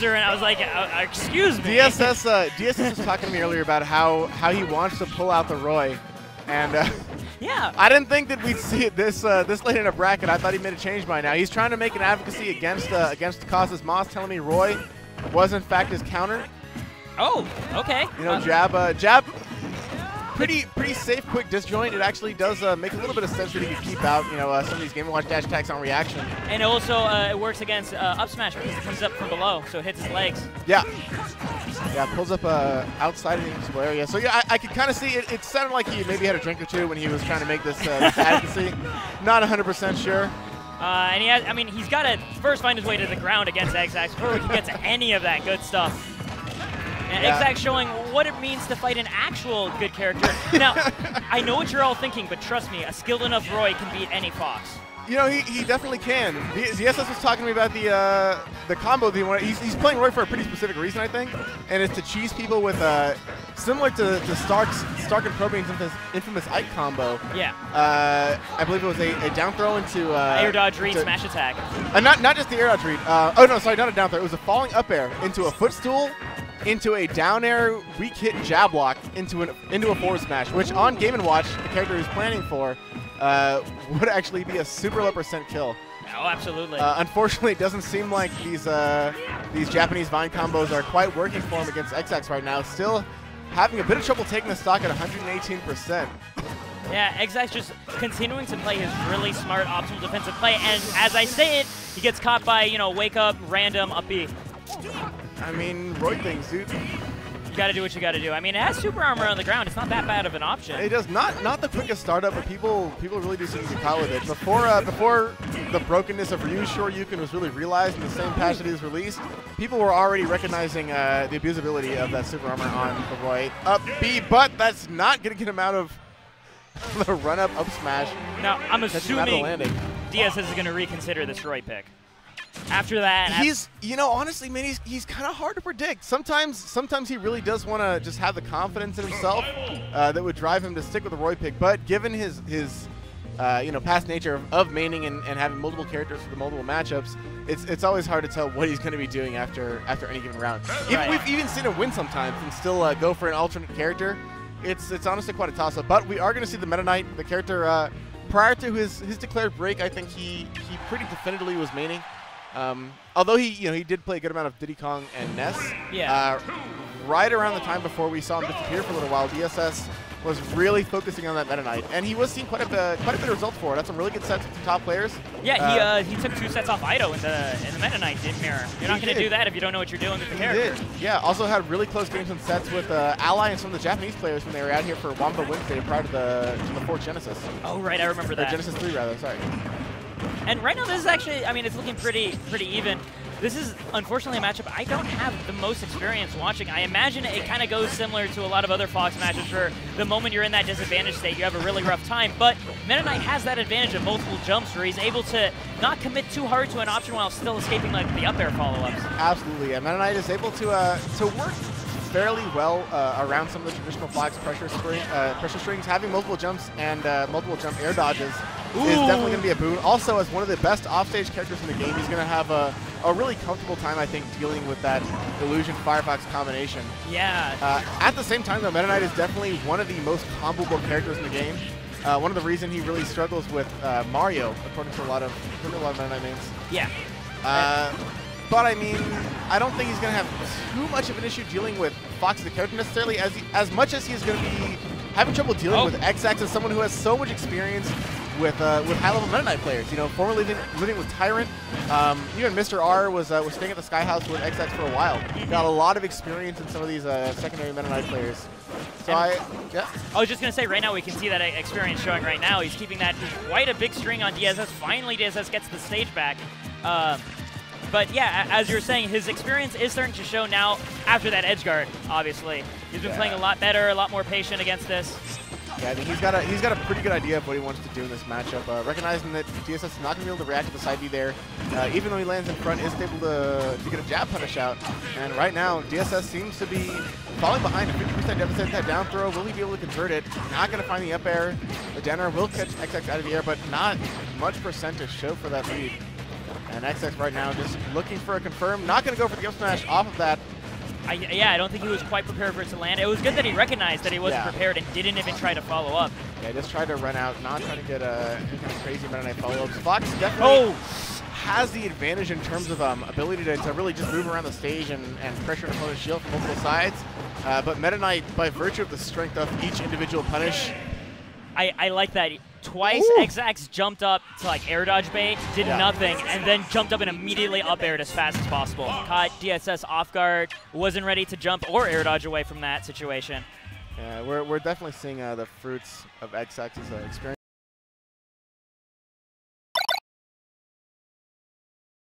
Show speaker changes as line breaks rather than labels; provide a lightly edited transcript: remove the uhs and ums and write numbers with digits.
And I was like, excuse me.
DSS was talking to me earlier about how he wants to pull out the Roy, and
yeah,
I didn't think that we'd see it this late in a bracket. I thought he made a change by now. He's trying to make an advocacy against Costas Moss, telling me Roy was in fact his counter.
Oh, okay.
You know, jab. Pretty safe, quick disjoint. It actually does make a little bit of sense that he could keep out, you know, some of these Game & Watch dash attacks on reaction.
And also, it works against up smash because it comes up from below, so it hits his legs.
Yeah. Yeah, pulls up outside of the invisible area. So yeah, I could kind of see it. It sounded like he maybe had a drink or two when he was trying to make this advocacy. Not 100% sure.
And he has, I mean, he's got to first find his way to the ground against Xzax before he can get to any of that good stuff. And Xzax showing what it means to fight an actual good character. Now, I know what you're all thinking, but trust me, a skilled enough Roy can beat any Fox.
You know, he definitely can. DSS was talking to me about the combo that he wanted. He's playing Roy for a pretty specific reason, I think, and it's to cheese people with similar to Stark and Probian's infamous Ike combo.
Yeah.
I believe it was a down throw into
air dodge read smash attack.
Not just the air dodge read. Oh no, sorry, not a down throw. It was a falling up air into a footstool, into a down air weak hit jab block into a forward smash, which on Game & Watch, the character he's planning for, would actually be a super low % kill.
Oh, absolutely.
Unfortunately, it doesn't seem like these Japanese Vine combos are quite working for him against Xzax right now. Still having a bit of trouble taking the stock at 118%.
Yeah, Xzax just continuing to play his really smart optimal defensive play, and as I say it, he gets caught by, you know, wake up, random, up B.
I mean, Roy things, dude.
You gotta do what you gotta do. I mean, it has super armor on the ground. It's not that bad of an option.
It does not the quickest startup, but people really do seem to get caught with it. Before the brokenness of Ryu's Shoryuken was really realized in the same patch that he was released, people were already recognizing the abusability of that super armor on the Roy. Up B, but that's not gonna get him out of the run up smash.
Now, I'm assuming DSS is gonna reconsider this Roy pick. After that,
you know, honestly, man, he's kind of hard to predict. Sometimes he really does want to just have the confidence in himself that would drive him to stick with the Roy pick. But given his you know, past nature of maining and having multiple characters for the multiple matchups, it's always hard to tell what he's going to be doing after any given round. We've even seen him win sometimes and still go for an alternate character. It's honestly quite a toss-up. But we are going to see the Meta Knight, the character prior to his declared break. I think he pretty definitively was maining. Although he did play a good amount of Diddy Kong and Ness.
Yeah.
Right around the time before we saw him disappear for a little while, DSS was really focusing on that Meta Knight, and he was seeing quite a bit of results for it. That's some really good sets with the top players.
Yeah, he took 2 sets off Ido in the Meta Knight mirror. You're not going to do that if you don't know what you're doing with the character.
He did. Yeah, also had really close games and sets with Ally and some of the Japanese players when they were out here for Wamba Wednesday prior to the 4th Genesis.
Oh, right, I remember that.
Or Genesis 3, rather, sorry.
And right now, this is actually, I mean, it's looking pretty even. This is, unfortunately, a matchup I don't have the most experience watching. I imagine it kind of goes similar to a lot of other Fox matches where the moment you're in that disadvantage state, you have a really rough time. But Meta Knight has that advantage of multiple jumps where he's able to not commit too hard to an option while still escaping like the up air follow-ups.
Absolutely. Yeah, Meta Knight is able to work fairly well around some of the traditional Fox pressure strings. Having multiple jumps and multiple jump air dodges is definitely going to be a boon. Also, as one of the best offstage characters in the game, he's going to have a really comfortable time, I think, dealing with that Illusion Firefox combination.
Yeah.
At the same time, though, Meta Knight is definitely one of the most comboable characters in the game. One of the reasons he really struggles with Mario, according to a lot of Meta Knight names.
Yeah.
But I mean, I don't think he's going to have too much of an issue dealing with Fox the character necessarily, as much as he's going to be having trouble dealing with Xzax as someone who has so much experience with high-level Meta Knight players. You know, formerly living with Tyrant, even Mr. R was staying at the Sky House with Xzax for a while. Got a lot of experience in some of these secondary Meta Knight players. So I
was just going to say, right now we can see that experience showing right now. He's keeping that quite a big string on DSS. Finally, DSS gets the stage back. But yeah, as you were saying, his experience is starting to show now after that edge guard, obviously. He's been playing a lot better, a lot more patient against this.
Yeah, I think he's got a pretty good idea of what he wants to do in this matchup. Recognizing that DSS is not going to be able to react to the side B there, even though he lands in front, is able to get a jab punish out. And right now, DSS seems to be falling behind. A 50% deficit. That down throw, will he be able to convert it? Not going to find the up air. The down air will catch Xzax out of the air, but not much percent to show for that lead. And Xzax right now just looking for a confirm. Not going to go for the up smash off of that.
Yeah, I don't think he was quite prepared for it to land. It was good that he recognized that he wasn't prepared and didn't even try to follow up.
Yeah, just tried to run out, not trying to get any kind of crazy Meta Knight follow-ups. Fox definitely has the advantage in terms of ability to really just move around the stage and pressure an opponent's shield from multiple sides. But Meta Knight, by virtue of the strength of each individual punish,
I like that. Twice, Xzax jumped up to like air dodge bait, did nothing, and then jumped up and immediately up aired as fast as possible. Caught DSS off guard, wasn't ready to jump or air dodge away from that situation.
Yeah, we're definitely seeing the fruits of Xzax's experience.